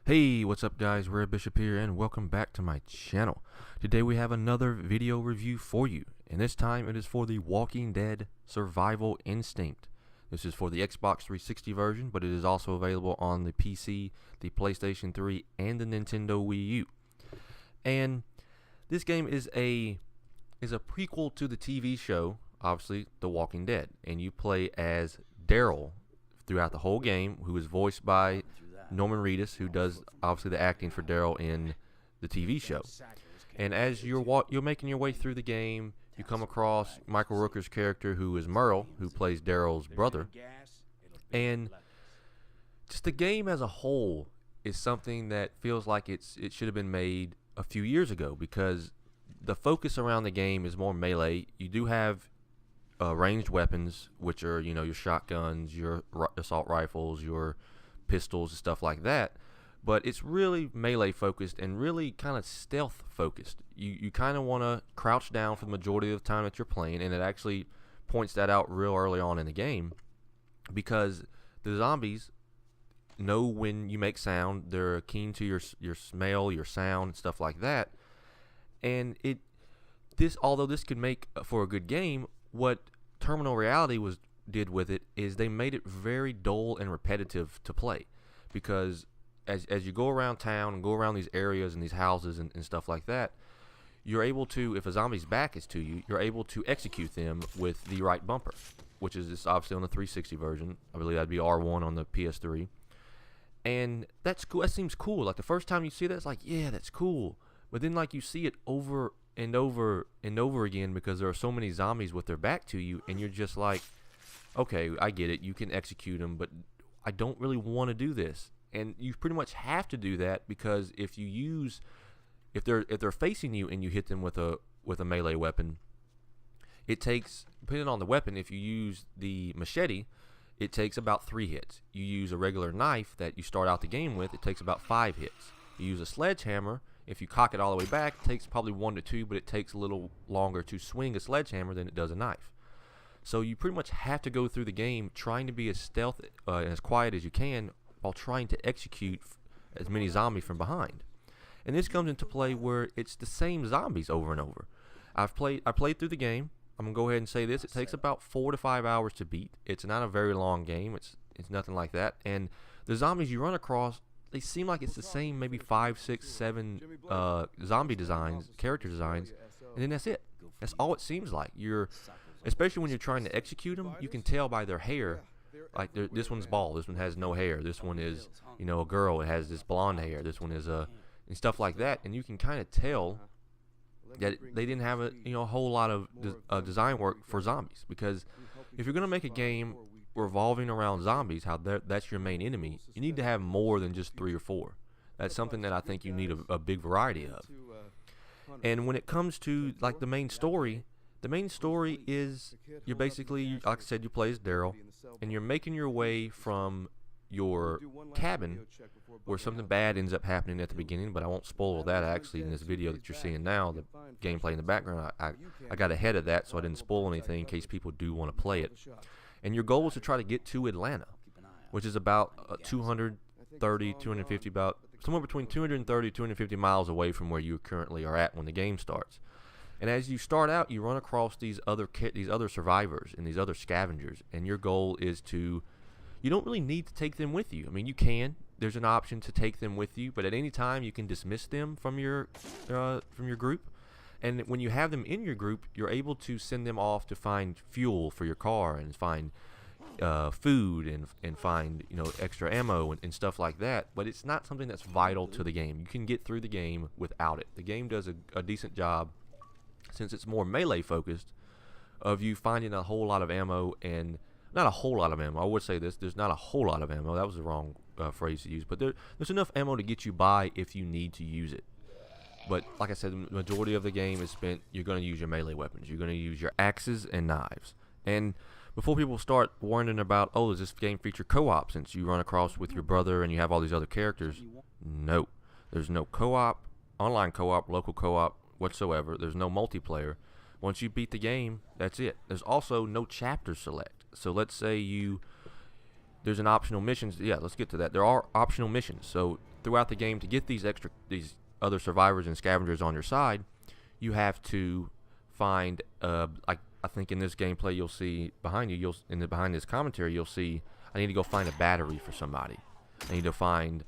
Hey, what's up guys, Red Bishop here and welcome back to my channel. Today we have another video review for you, and this time it is for the Walking Dead Survival Instinct. This is for the Xbox 360 version, but it is also available on the PC, the PlayStation 3, and the Nintendo Wii U. And this game is a prequel to the TV show, obviously, The Walking Dead, and you play as Daryl throughout the whole game, who is voiced by Norman Reedus, who does obviously the acting for Daryl in the TV show. And as you're making your way through the game, you come across Michael Rooker's character, who is Merle, who plays Daryl's brother. And just the game as a whole is something that feels like it should have been made a few years ago, because the focus around the game is more melee. You do have ranged weapons, which are your shotguns, your assault rifles, your pistols and stuff like that, but it's really melee focused and really kind of stealth focused. You kind of want to crouch down for the majority of the time that you're playing, and it actually points that out real early on in the game, because the zombies know when you make sound. They're keen to your smell, your sound, stuff like that. And although this could make for a good game, what Terminal Reality did with it is they made it very dull and repetitive to play, because as you go around town and go around these areas and these houses and stuff like that, you're able to, if a zombie's back is to you, you're able to execute them with the right bumper, which is obviously on the 360 version. I believe that'd be R1 on the PS3. And that's cool. That seems cool. Like the first time you see that, it's like, yeah, that's cool. But then like you see it over and over and over again, because there are so many zombies with their back to you, and you're just like, okay, I get it, you can execute them, but I don't really want to do this. And you pretty much have to do that, because if they're facing you and you hit them with a melee weapon, it takes, depending on the weapon, if you use the machete, it takes about 3 hits. You use a regular knife that you start out the game with, it takes about 5 hits. You use a sledgehammer, if you cock it all the way back, it takes probably 1 to 2, but it takes a little longer to swing a sledgehammer than it does a knife. So you pretty much have to go through the game trying to be as stealth and as quiet as you can, while trying to execute as many zombies from behind. And this comes into play where it's the same zombies over and over. I played through the game. I'm gonna go ahead and say this: it takes about 4 to 5 hours to beat. It's not a very long game. It's nothing like that. And the zombies you run across, they seem like it's the same, maybe 5, 6, 7 zombie designs, character designs, and then that's it. That's all it seems like. Especially when you're trying to execute them, you can tell by their hair. Like this one's bald, this one has no hair, this one is a girl, it has this blonde hair, this one is and stuff like that, and you can kind of tell that they didn't have a whole lot of design work for zombies, because if you're gonna make a game revolving around zombies, that's your main enemy, you need to have more than just 3 or 4. That's something that I think you need a big variety of. And when it comes to like the main story is you're basically, like I said, you play as Daryl, and you're making your way from your cabin, where something bad ends up happening at the beginning, but I won't spoil that actually in this video that you're seeing now, the gameplay in the background. I got ahead of that, so I didn't spoil anything in case people do want to play it. And your goal is to try to get to Atlanta, which is about 250, about somewhere between 230 250 miles away from where you currently are at when the game starts. And as you start out, you run across these other survivors and these other scavengers, and your goal is you don't really need to take them with you. I mean, you can. There's an option to take them with you, but at any time you can dismiss them from your group. And when you have them in your group, you're able to send them off to find fuel for your car, and find food, and find extra ammo and stuff like that. But it's not something that's vital to the game. You can get through the game without it. The game does a decent job, since it's more melee focused, of you finding a whole lot of ammo. And not a whole lot of ammo, I would say this, there's not a whole lot of ammo, that was the wrong phrase to use, but there's enough ammo to get you by if you need to use it. But like I said, the majority of the game is spent, you're going to use your melee weapons, you're going to use your axes and knives. And before people start wondering about, oh, does this game feature co-op, since you run across with your brother and you have all these other characters? No, there's no co-op, online co-op, local co-op whatsoever. There's no multiplayer. Once you beat the game, that's it. There's also no chapter select. So let's say there's an optional missions. Yeah, let's get to that. There are optional missions. So throughout the game, to get these other survivors and scavengers on your side, you have to find I think in this gameplay you'll see behind you, behind this commentary you'll see I need to go find a battery for somebody. I need to find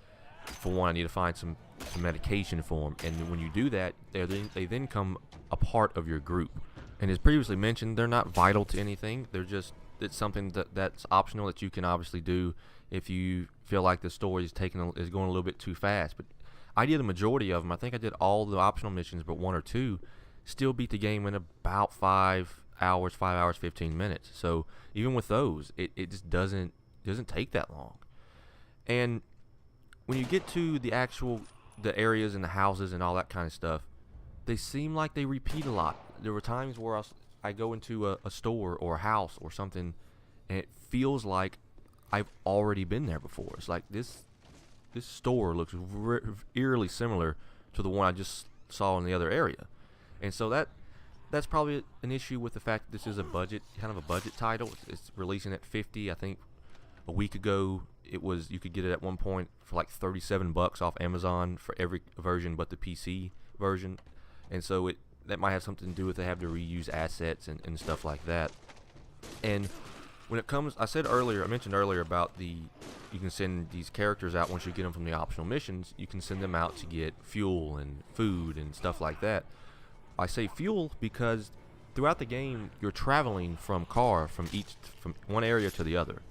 some medication for them, and when you do that, they then become a part of your group. And as previously mentioned, they're not vital to anything. It's something that's optional that you can obviously do if you feel like the story is going a little bit too fast. But I did the majority of them. I think I did all the optional missions but 1 or 2. Still beat the game in about 5 hours, 15 minutes. So even with those, it just doesn't take that long. And when you get to the areas and the houses and all that kind of stuff, they seem like they repeat a lot. There were times where I go into a store or a house or something, and it feels like I've already been there before. It's like this store looks eerily similar to the one I just saw in the other area. And so that's probably an issue with the fact that this is kind of a budget title. It's releasing at $50. I think a week ago you could get it at one point for like $37 off Amazon for every version but the PC version. And so that might have something to do with they have to reuse assets and stuff like that. And when it comes, I mentioned earlier about you can send these characters out once you get them from the optional missions. You can send them out to get fuel and food and stuff like that. I say fuel because throughout the game you're traveling from one area to the other.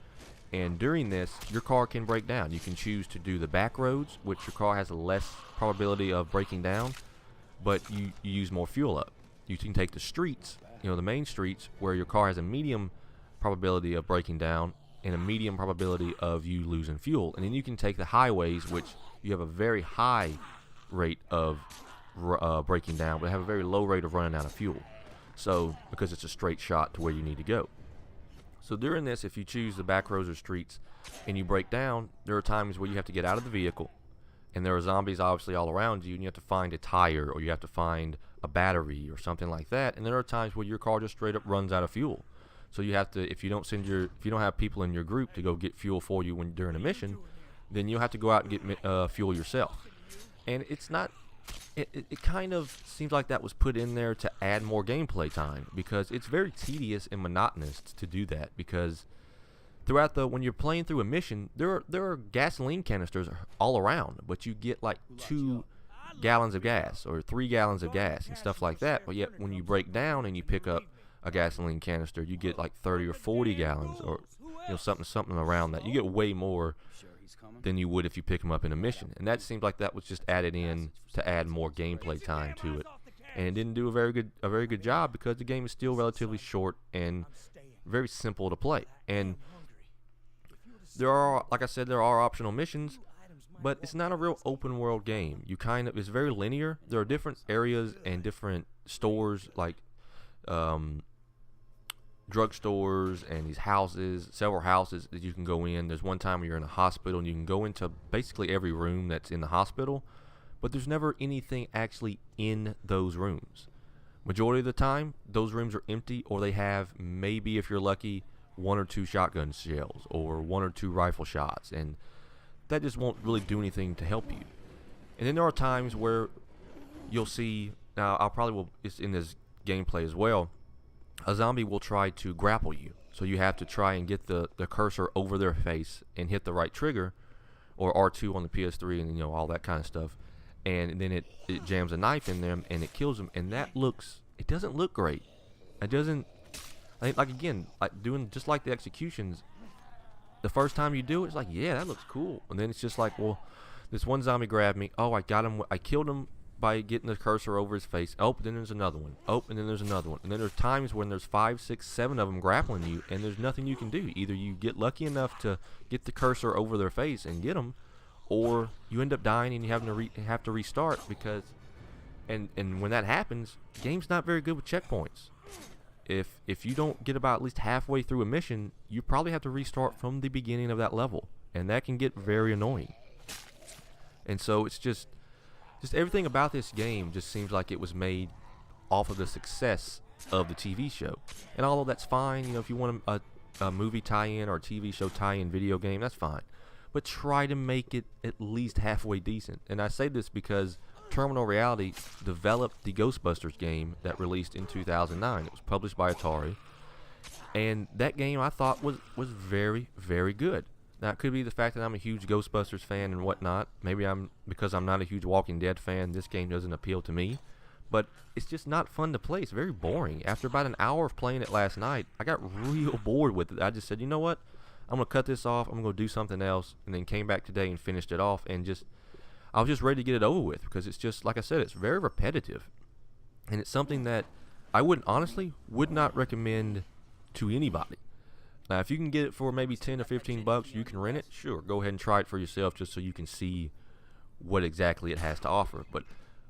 And during this, your car can break down. You can choose to do the back roads, which your car has a less probability of breaking down, but you use more fuel up. You can take the streets, the main streets, where your car has a medium probability of breaking down and a medium probability of you losing fuel. And then you can take the highways, which you have a very high rate of breaking down, but have a very low rate of running out of fuel. So, because it's a straight shot to where you need to go. So during this, if you choose the back roads or streets and you break down, there are times where you have to get out of the vehicle, and there are zombies obviously all around you, and you have to find a tire, or you have to find a battery or something like that. And there are times where your car just straight up runs out of fuel. So you have to, if you don't have people in your group to go get fuel for you during a mission, then you'll have to go out and get fuel yourself. And it's not. It kind of seems like that was put in there to add more gameplay time, because it's very tedious and monotonous to do that, because when you're playing through a mission, there are gasoline canisters all around, but you get like 2 gallons of gas or 3 gallons of gas and stuff like that. But yet when you break down and you pick up a gasoline canister, you get like 30 or 40 gallons or something around that. You get way more than you would if you pick them up in a mission. And that seems like that was just added in to add more gameplay time to it. And it didn't do a very good job, because the game is still relatively short and very simple to play. And there are optional missions, but it's not a real open world game. It's very linear. There are different areas and different stores, like drugstores and these several houses that you can go in. There's one time where you're in a hospital and you can go into basically every room that's in the hospital, but there's never anything actually in those rooms. Majority of the time, those rooms are empty, or they have, maybe if you're lucky, 1 or 2 shotgun shells or 1 or 2 rifle shots, and that just won't really do anything to help you. And then there are times where you'll see, it's in this gameplay as well, a zombie will try to grapple you. So you have to try and get the cursor over their face and hit the right trigger, or R2 on the PS3, and all that kind of stuff. And then it jams a knife in them and it kills them. And it doesn't look great. It doesn't, doing just like the executions, the first time you do it, it's like, yeah, that looks cool. And then it's just like, well, this one zombie grabbed me. Oh, I got him. I killed him by getting the cursor over his face. Oh, then there's another one. Oh, and then there's another one. And then there's times when there's 5, 6, 7 of them grappling you, and there's nothing you can do. Either you get lucky enough to get the cursor over their face and get them, or you end up dying and you have to restart, because and when that happens, the game's not very good with checkpoints. If you don't get about at least halfway through a mission, you probably have to restart from the beginning of that level, and that can get very annoying. And so it's just everything about this game just seems like it was made off of the success of the TV show. And although that's fine, if you want a movie tie-in or a TV show tie-in video game, that's fine. but try to make it at least halfway decent. And I say this because Terminal Reality developed the Ghostbusters game that released in 2009. It was published by Atari, and that game I thought was very, very good. Now, it could be the fact that I'm a huge Ghostbusters fan and whatnot. Maybe because I'm not a huge Walking Dead fan, this game doesn't appeal to me. But it's just not fun to play. It's very boring. After about an hour of playing it last night, I got real bored with it. I just said, you know what? I'm going to cut this off. I'm going to go do something else. And then came back today and finished it off. And I was just ready to get it over with, because it's just, like I said, it's very repetitive. And it's something that I would not recommend to anybody. Now, if you can get it for maybe 10 or 15 bucks, you can rent it. Sure, go ahead and try it for yourself just so you can see what exactly it has to offer. But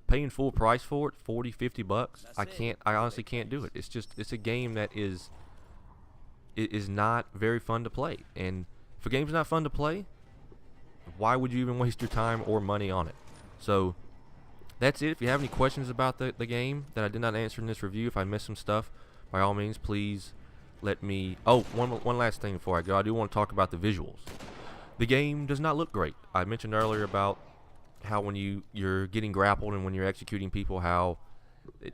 paying full price for it, 40, 50 bucks, I honestly can't do it. It's a game that is not very fun to play. And if a game's not fun to play, why would you even waste your time or money on it? So that's it. If you have any questions about the game that I did not answer in this review, if I missed some stuff, by all means, please let me... Oh, one last thing before I go. I do want to talk about the visuals. The game does not look great. I mentioned earlier about how when you're getting grappled and when you're executing people, how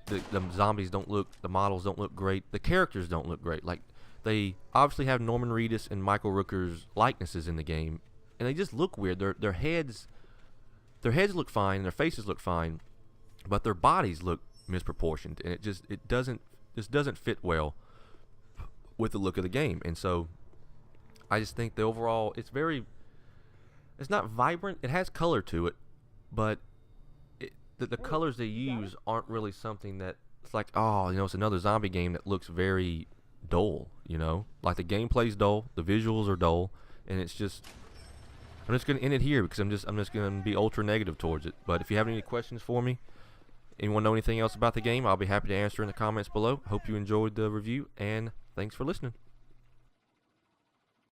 the zombies don't look, the models don't look great, the characters don't look great. Like, they obviously have Norman Reedus and Michael Rooker's likenesses in the game, and they just look weird. Their heads look fine, and their faces look fine, but their bodies look misproportioned, and it doesn't fit well with the look of the game. And so I just think the overall, it's not vibrant. It has color to it, but the colors they use aren't really something that it's like, oh, it's another zombie game that looks very dull, like the gameplay's dull, the visuals are dull, and I'm just going to end it here because I'm just going to be ultra negative towards it. But if you have any questions for me, anyone know anything else about the game, I'll be happy to answer in the comments below. Hope you enjoyed the review, and thanks for listening.